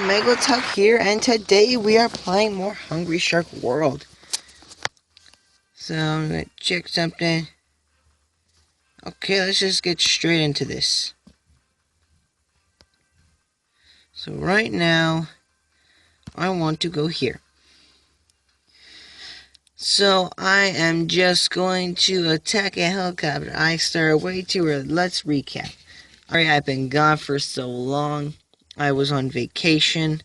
Megalodon here, and today we are playing more Hungry Shark World. So I'm gonna check something. Okay, let's just get straight into this. So right now, I want to go here. So I am just going to attack a helicopter. I started way too early. Let's recap. Alright, I've been gone for so long. I was on vacation.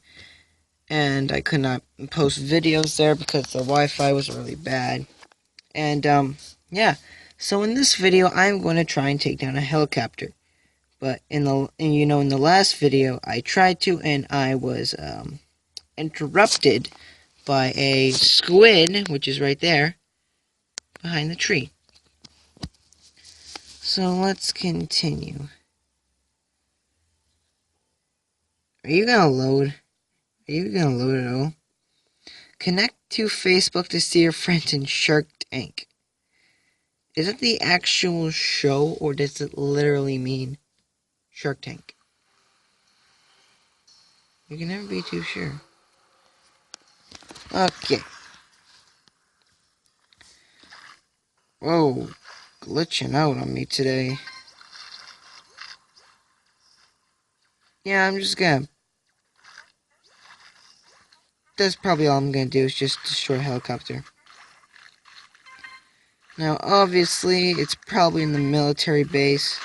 And I could not post videos there because the Wi-Fi was really bad. And, yeah. So in this video, I'm going to try and take down a helicopter. But in the last video, I tried to, and I was, interrupted by a squid, which is right there, behind the tree. So let's continue. Are you gonna load? Are you gonna load at all? Connect to Facebook to see your friends in Shark Tank. Is it the actual show, or does it literally mean Shark Tank? You can never be too sure. Okay. Whoa, glitching out on me today. Yeah, I'm just gonna... That's probably all I'm gonna do, is just destroy a helicopter. Now, obviously, it's probably in the military base.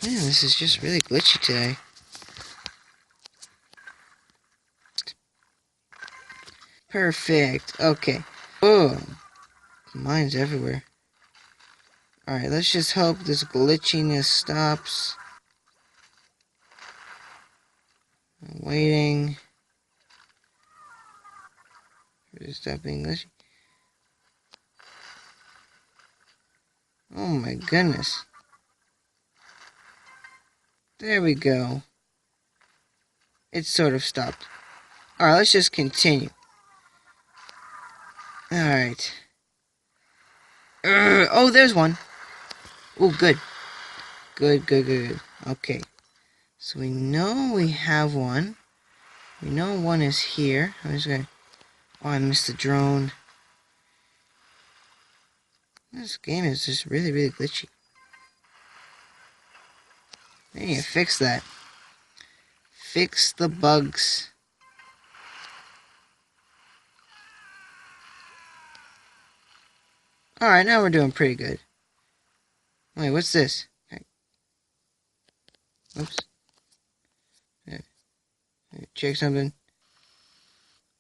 Man, this is just really glitchy today. Perfect. Okay. Oh, mine's everywhere. Alright, let's just hope this glitchiness stops. I'm waiting. Stop being glitchy. Oh my goodness. There we go. It sort of stopped. Alright, let's just continue. Alright. Oh, there's one. Oh, good. Good. Okay. So we know we have one. We know one is here. I'm just gonna... Oh, I missed the drone. This game is just really glitchy. I need to fix that. Fix the bugs. Alright, now we're doing pretty good. Wait, what's this? Oops. Check something.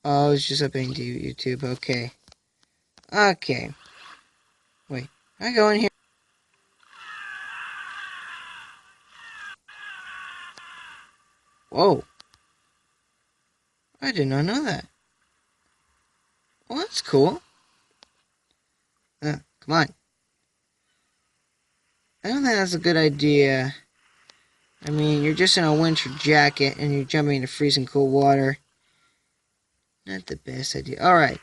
Oh, it's just updating to YouTube. Okay. Okay. Wait. I go in here. Whoa. I did not know that. Well, that's cool. Come on. I don't think that's a good idea. I mean, you're just in a winter jacket and you're jumping into freezing cold water. Not the best idea. Alright.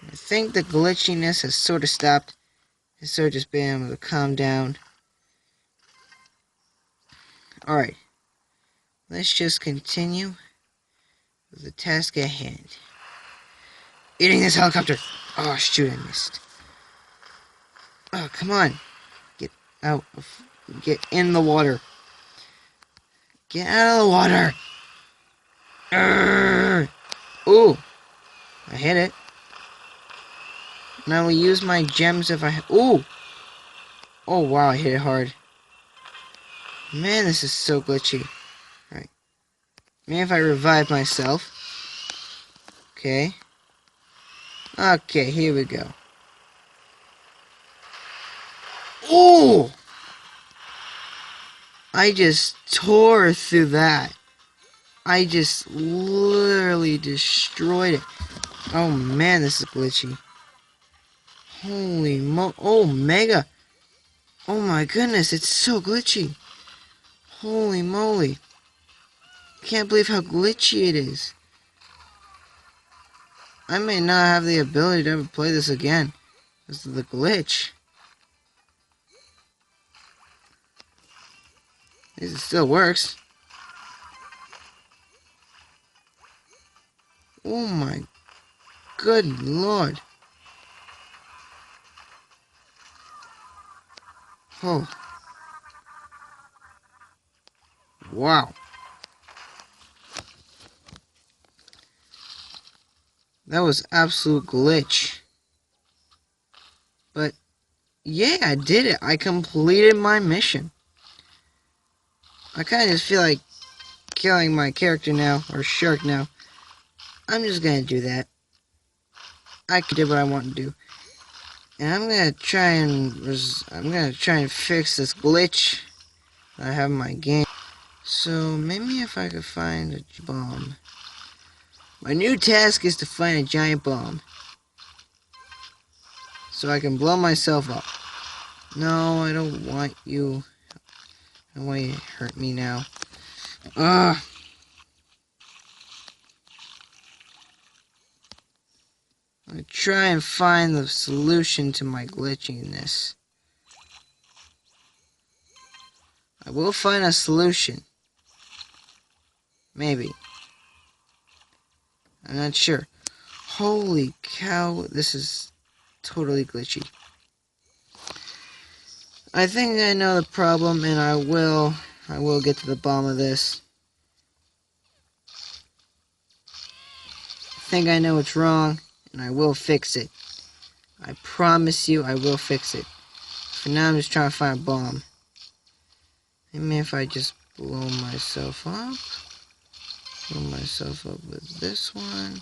I think the glitchiness has sort of stopped. It's sort of just been able to calm down. Alright. Let's just continue with the task at hand. Eating this helicopter! Oh, shoot, I missed. Oh, come on. Get out. Get in the water. Get out of the water! Ooh. I hit it. And I will use my gems if I... Ooh! Oh, wow, I hit it hard. Man, this is so glitchy. Alright. Maybe if I revive myself. Okay. Okay, here we go. Ooh! I just tore through that. I just literally destroyed it. Oh man, this is glitchy. Holy mo... Oh, Mega! Oh my goodness, it's so glitchy. Holy moly. Can't believe how glitchy it is. I may not have the ability to ever play this again. This is the glitch. At least it still works. Oh my good lord. Oh, wow. That was absolute glitch. But yeah, I did it. I completed my mission. I kind of just feel like killing my character now, or shark now. I'm just gonna do that. I did what I want to do. And I'm gonna try and fix this glitch that I have in my game. So maybe if I could find a bomb. My new task is to find a giant bomb. So I can blow myself up. No, I don't want you. I don't want you to hurt me now. Ugh. I'm gonna try and find the solution to my glitchiness. I will find a solution. Maybe. I'm not sure. Holy cow, this is totally glitchy. I think I know the problem, and I will get to the bottom of this. I think I know what's wrong, and I will fix it. I promise you I will fix it. For now, I'm just trying to find a bomb. Maybe if I just blow myself up. Blow myself up with this one.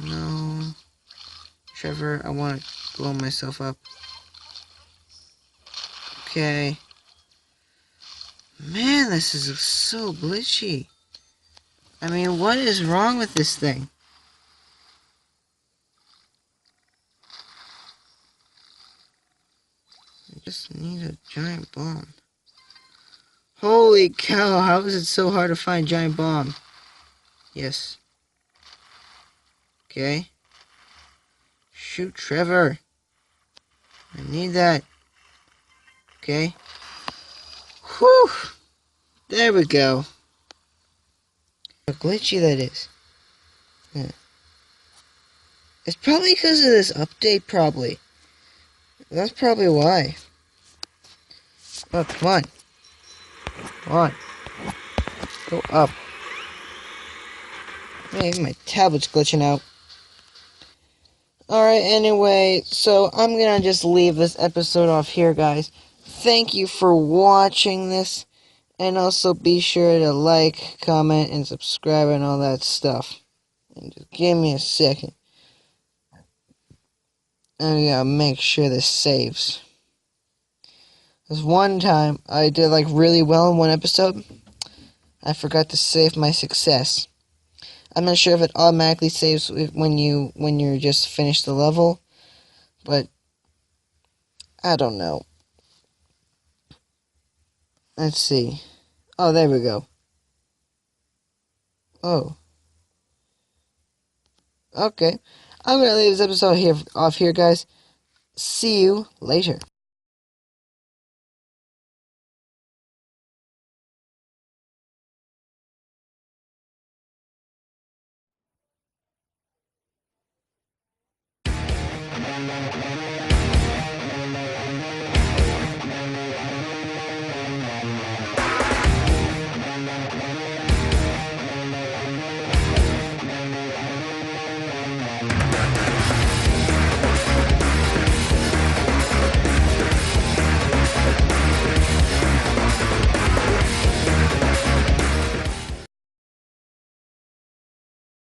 No. Trevor, I want to blow myself up. Okay. Man, this is so glitchy. I mean, what is wrong with this thing? I just need a giant bomb. Holy cow, how is it so hard to find a giant bomb? Yes. Okay. Shoot, Trevor. I need that. Okay. Whew. There we go. How glitchy that is. Yeah. It's probably because of this update, probably. That's probably why. Oh, come on. Come on. Go up. Maybe my tablet's glitching out. Alright, anyway, so I'm gonna just leave this episode off here, guys. Thank you for watching this. And also be sure to like, comment, and subscribe and all that stuff. And just give me a second. I gotta make sure this saves. This one time, I did like really well in one episode. I forgot to save my success. I'm not sure if it automatically saves when you're just finished the level, but I don't know. Let's see. Oh, there we go. Oh. Okay. I'm gonna leave this episode off here, guys. See you later.